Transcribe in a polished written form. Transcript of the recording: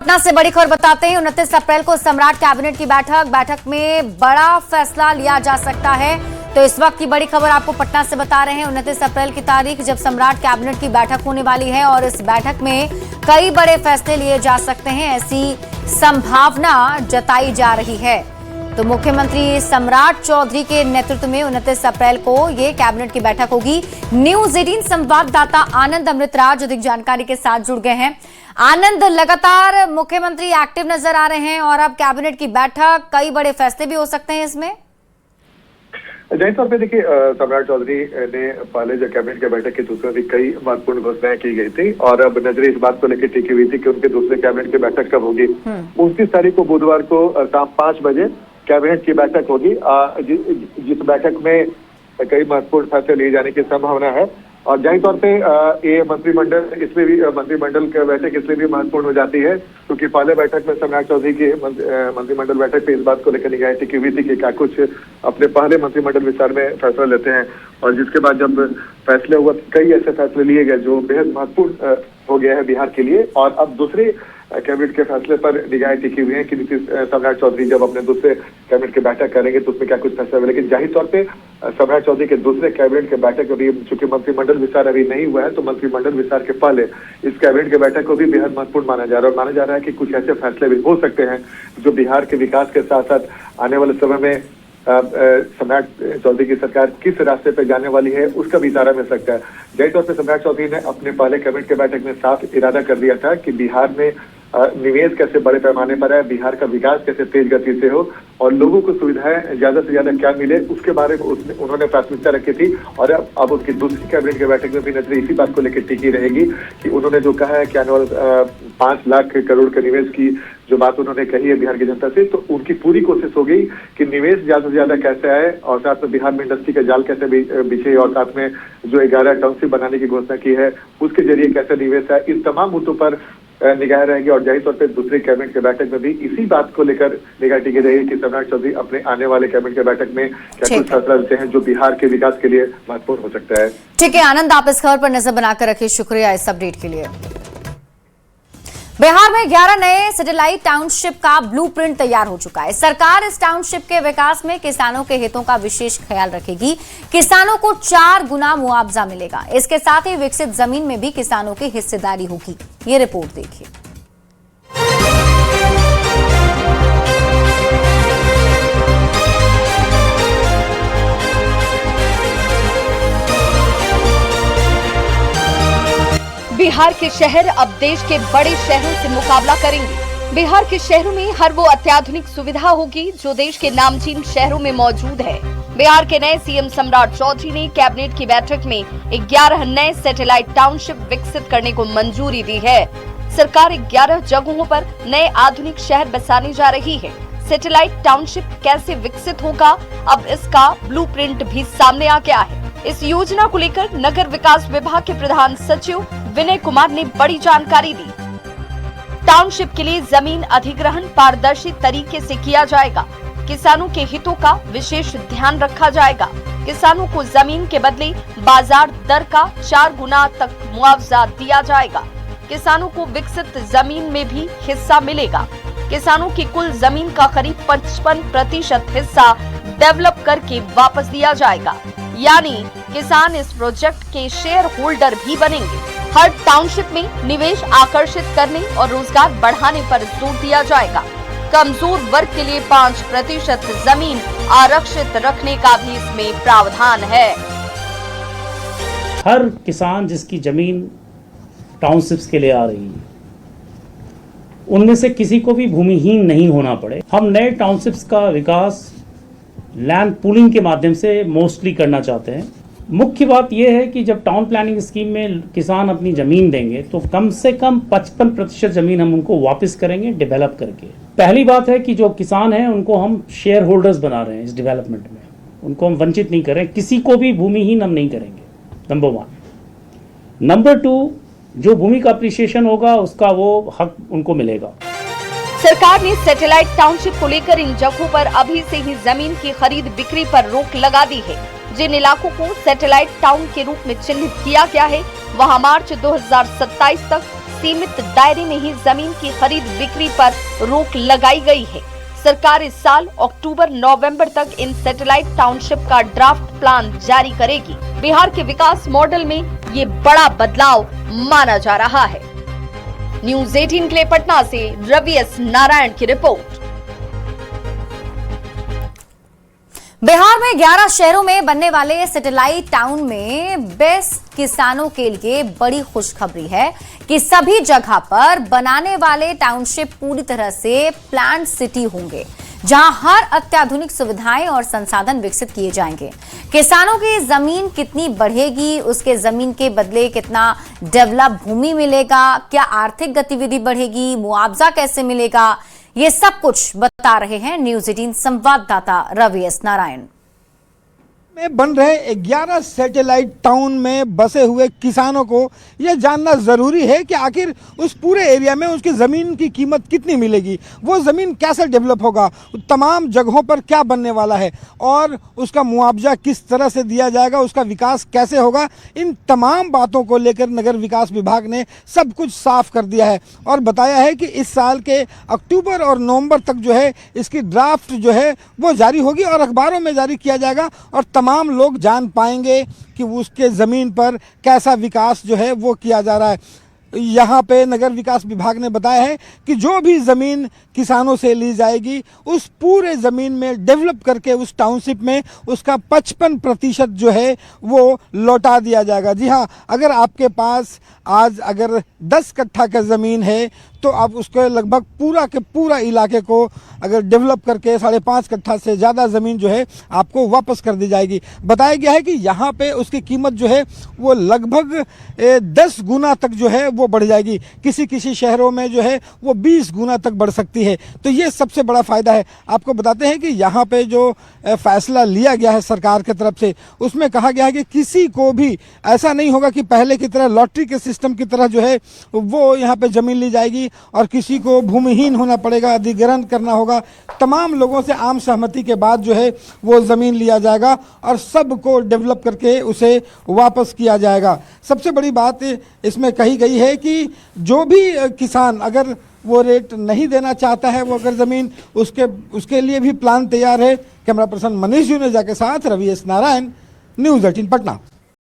पटना से बड़ी खबर बताते हैं। 29 अप्रैल को सम्राट कैबिनेट की बैठक में बड़ा फैसला लिया जा सकता है। तो इस वक्त की बड़ी खबर आपको पटना से बता रहे हैं। 29 अप्रैल की तारीख जब सम्राट कैबिनेट की बैठक होने वाली है और इस बैठक में कई बड़े फैसले लिए जा सकते हैं, ऐसी संभावना जताई जा रही है। तो मुख्यमंत्री सम्राट चौधरी के नेतृत्व में 29 अप्रैल को ये कैबिनेट की बैठक होगी। न्यूज़ 18 संवाददाता आनंद अमृतराज अधिक जानकारी के साथ जुड़ गए हैं। आनंद, लगातार मुख्यमंत्री एक्टिव नजर आ रहे हैं और अब कैबिनेट की बैठक, कई बड़े फैसले भी हो सकते हैं इसमें। जाहिर तौर पे देखिए, सम्राट चौधरी ने पहले जो कैबिनेट की बैठक की दूसरे भी कई महत्वपूर्ण घोषणाएं की गई थी और अब नजरें इस बात को लेकर टिकी हुई थी कि उनके दूसरे कैबिनेट की बैठक कब होगी। 29 तारीख को बुधवार को शाम 5 बजे कैबिनेट की बैठक होगी, जिस बैठक में कई महत्वपूर्ण फैसले लिए जाने की संभावना है। और जाहिर तौर पे ये मंत्रिमंडल इसलिए भी मंत्रिमंडल की बैठक इसलिए भी महत्वपूर्ण हो जाती है क्योंकि पहले बैठक में सम्राट चौधरी की मंत्रिमंडल बैठक पे इस बात को लेकर निगाहें टिकी हुई थी कि क्या कुछ अपने पहले मंत्रिमंडल विस्तार में फैसला लेते हैं। और जिसके बाद जब फैसले हुआ, कई ऐसे फैसले लिए गए जो बेहद महत्वपूर्ण हो गया है बिहार के लिए। और अब दूसरे कैबिनेट के फैसले पर निगाहें टिकी हुई है कि सम्राट चौधरी जब अपने दूसरे कैबिनेट की बैठक करेंगे तो उसमें क्या कुछ फैसला हुआ। लेकिन जाहिर तौर पे सम्राट चौधरी के दूसरे कैबिनेट की बैठक अभी, चूंकि मंत्रिमंडल विस्तार अभी नहीं हुआ है, तो मंत्रिमंडल विस्तार के पहले इस कैबिनेट की बैठक को भी बेहद महत्वपूर्ण माना जा रहा है। और माना जा रहा है कि कुछ ऐसे फैसले भी हो सकते हैं जो बिहार के विकास के साथ साथ आने वाले समय में सम्राट चौधरी की सरकार किस रास्ते पे जाने वाली है उसका भी इशारा मिल सकता है। जाहिर तौर पर सम्राट चौधरी ने अपने पहले कैबिनेट की बैठक में साफ इरादा कर दिया था कि बिहार में निवेश कैसे बड़े पैमाने पर है, बिहार का विकास कैसे तेज गति से हो और लोगों को सुविधाएं ज्यादा से ज्यादा क्या मिले, उसके बारे में उन्होंने प्राथमिकता रखी थी। और अब उनकी दूसरी कैबिनेट की बैठक में भी नजर इसी बात को लेकर टिकी रहेगी कि उन्होंने जो कहा है कि आने वाले 5 लाख करोड़ के निवेश की जो बात उन्होंने कही है बिहार की जनता से, तो उनकी पूरी कोशिश हो गई कि निवेश ज्यादा से ज्यादा कैसे आए और साथ में बिहार में इंडस्ट्री का जाल कैसे बिछे और साथ में जो 11 टाउनशिप बनाने की घोषणा की है उसके जरिए कैसे निवेश है। इन तमाम मुद्दों पर निगाह रहेगी। और जाहिर तौर पर दूसरी कैबिनेट की बैठक में भी इसी बात को लेकर निगाह टिकी रहेगी कि सम्राट चौधरी अपने आने वाले कैबिनेट की बैठक में क्या कुछ फैसला लेते हैं जो बिहार के विकास के लिए महत्वपूर्ण हो सकता है। ठीक है आनंद, आप इस खबर पर नजर बनाकर रखिए। शुक्रिया इस अपडेट के लिए। बिहार में 11 नए सैटेलाइट टाउनशिप का ब्लूप्रिंट तैयार हो चुका है। सरकार इस टाउनशिप के विकास में किसानों के हितों का विशेष ख्याल रखेगी। किसानों को 4 गुना मुआवजा मिलेगा। इसके साथ ही विकसित जमीन में भी किसानों की हिस्सेदारी होगी। ये रिपोर्ट देखिए। बिहार के शहर अब देश के बड़े शहरों से मुकाबला करेंगे। बिहार के शहरों में हर वो अत्याधुनिक सुविधा होगी जो देश के नामचीन शहरों में मौजूद है। बिहार के नए सीएम सम्राट चौधरी ने कैबिनेट की बैठक में 11 नए सैटेलाइट टाउनशिप विकसित करने को मंजूरी दी है। सरकार 11 जगहों पर नए आधुनिक शहर बसाने जा रही है। सैटेलाइट टाउनशिप कैसे विकसित होगा, अब इसका ब्लूप्रिंट भी सामने आ गया है। इस योजना को लेकर नगर विकास विभाग के प्रधान सचिव विनय कुमार ने बड़ी जानकारी दी। टाउनशिप के लिए जमीन अधिग्रहण पारदर्शी तरीके से किया जाएगा। किसानों के हितों का विशेष ध्यान रखा जाएगा। किसानों को जमीन के बदले बाजार दर का 4 गुना तक मुआवजा दिया जाएगा। किसानों को विकसित जमीन में भी हिस्सा मिलेगा। किसानों की कुल जमीन का करीब 55% हिस्सा डेवलप करके वापस दिया जाएगा। यानी किसान इस प्रोजेक्ट के शेयर होल्डर भी बनेंगे। हर टाउनशिप में निवेश आकर्षित करने और रोजगार बढ़ाने पर जोर दिया जाएगा। कमजोर वर्ग के लिए 5% जमीन आरक्षित रखने का भी इसमें प्रावधान है। हर किसान जिसकी जमीन टाउनशिप्स के लिए आ रही है, उनमें से किसी को भी भूमिहीन नहीं होना पड़े। हम नए टाउनशिप्स का विकास लैंड पूलिंग के माध्यम से मोस्टली करना चाहते हैं। मुख्य बात यह है कि जब टाउन प्लानिंग स्कीम में किसान अपनी जमीन देंगे तो कम से कम 55% जमीन हम उनको वापस करेंगे डेवलप करके। पहली बात है कि जो किसान हैं उनको हम शेयर होल्डर्स बना रहे हैं इस डेवलपमेंट में, उनको हम वंचित नहीं करें, किसी को भी भूमिहीन हम नहीं करेंगे। नंबर 1। नंबर 2, जो भूमि का अप्रिसिएशन होगा उसका वो हक उनको मिलेगा। सरकार ने सैटेलाइट टाउनशिप को लेकर इन जगहों पर अभी से ही जमीन की खरीद बिक्री पर रोक लगा दी है। जिन इलाकों को सैटेलाइट टाउन के रूप में चिन्हित किया गया है, वहां मार्च 2027 तक सीमित दायरे में ही जमीन की खरीद बिक्री पर रोक लगाई गई है। सरकार इस साल अक्टूबर-नवंबर तक इन सैटेलाइट टाउनशिप का ड्राफ्ट प्लान जारी करेगी। बिहार के विकास मॉडल में ये बड़ा बदलाव माना जा रहा है। न्यूज़ 18 के लिए पटना से रवि एस नारायण की रिपोर्ट। बिहार में 11 शहरों में बनने वाले सैटेलाइट टाउन में बेस्ट किसानों के लिए बड़ी खुशखबरी है कि सभी जगह पर बनाने वाले टाउनशिप पूरी तरह से प्लान्ड सिटी होंगे, जहां हर अत्याधुनिक सुविधाएं और संसाधन विकसित किए जाएंगे। किसानों की जमीन कितनी बढ़ेगी, उसके जमीन के बदले कितना डेवलप भूमि मिलेगा, क्या आर्थिक गतिविधि बढ़ेगी, मुआवजा कैसे मिलेगा, ये सब कुछ बता रहे हैं न्यूज़ 18 संवाददाता रवि एस नारायण। में बन रहे 11 सैटेलाइट टाउन में बसे हुए किसानों को यह जानना ज़रूरी है कि आखिर उस पूरे एरिया में उसकी ज़मीन की कीमत कितनी मिलेगी, वो ज़मीन कैसे डेवलप होगा, तमाम जगहों पर क्या बनने वाला है और उसका मुआवजा किस तरह से दिया जाएगा, उसका विकास कैसे होगा। इन तमाम बातों को लेकर नगर विकास विभाग ने सब कुछ साफ कर दिया है और बताया है कि इस साल के अक्टूबर और नवंबर तक जो है इसकी ड्राफ्ट जो है वो जारी होगी और अखबारों में जारी किया जाएगा और तमाम लोग जान पाएंगे कि उसके ज़मीन पर कैसा विकास जो है वो किया जा रहा है। यहाँ पे नगर विकास विभाग ने बताया है कि जो भी ज़मीन किसानों से ली जाएगी उस पूरे ज़मीन में डेवलप करके उस टाउनशिप में उसका 55% जो है वो लौटा दिया जाएगा। जी हाँ, अगर आपके पास आज अगर 10 कट्ठा का ज़मीन है तो आप उसके लगभग पूरा के पूरा इलाके को अगर डेवलप करके 5.5 कट्ठा से ज़्यादा ज़मीन जो है आपको वापस कर दी जाएगी। बताया गया है कि यहाँ पे उसकी कीमत जो है वो लगभग 10 गुना तक जो है वो बढ़ जाएगी। किसी शहरों में जो है वो 20 गुना तक बढ़ सकती है। तो ये सबसे बड़ा फ़ायदा है। आपको बताते हैं कि यहाँ पे जो फैसला लिया गया है सरकार की तरफ से, उसमें कहा गया है कि किसी को भी ऐसा नहीं होगा कि पहले की तरह लॉटरी के सिस्टम की तरह जो है वो यहाँ पे ज़मीन ली जाएगी और किसी को भूमिहीन होना पड़ेगा, अधिग्रहण करना होगा। तमाम लोगों से आम सहमति के बाद जो है वो ज़मीन लिया जाएगा और सबको डेवलप करके उसे वापस किया जाएगा। सबसे बड़ी बात इसमें कही गई है कि जो भी किसान अगर वो रेट नहीं देना चाहता है, वो अगर ज़मीन उसके लिए भी प्लान तैयार है। कैमरा पर्सन मनीष जुनेजा के साथ रवि एस नारायण, न्यूज़ 18 पटना।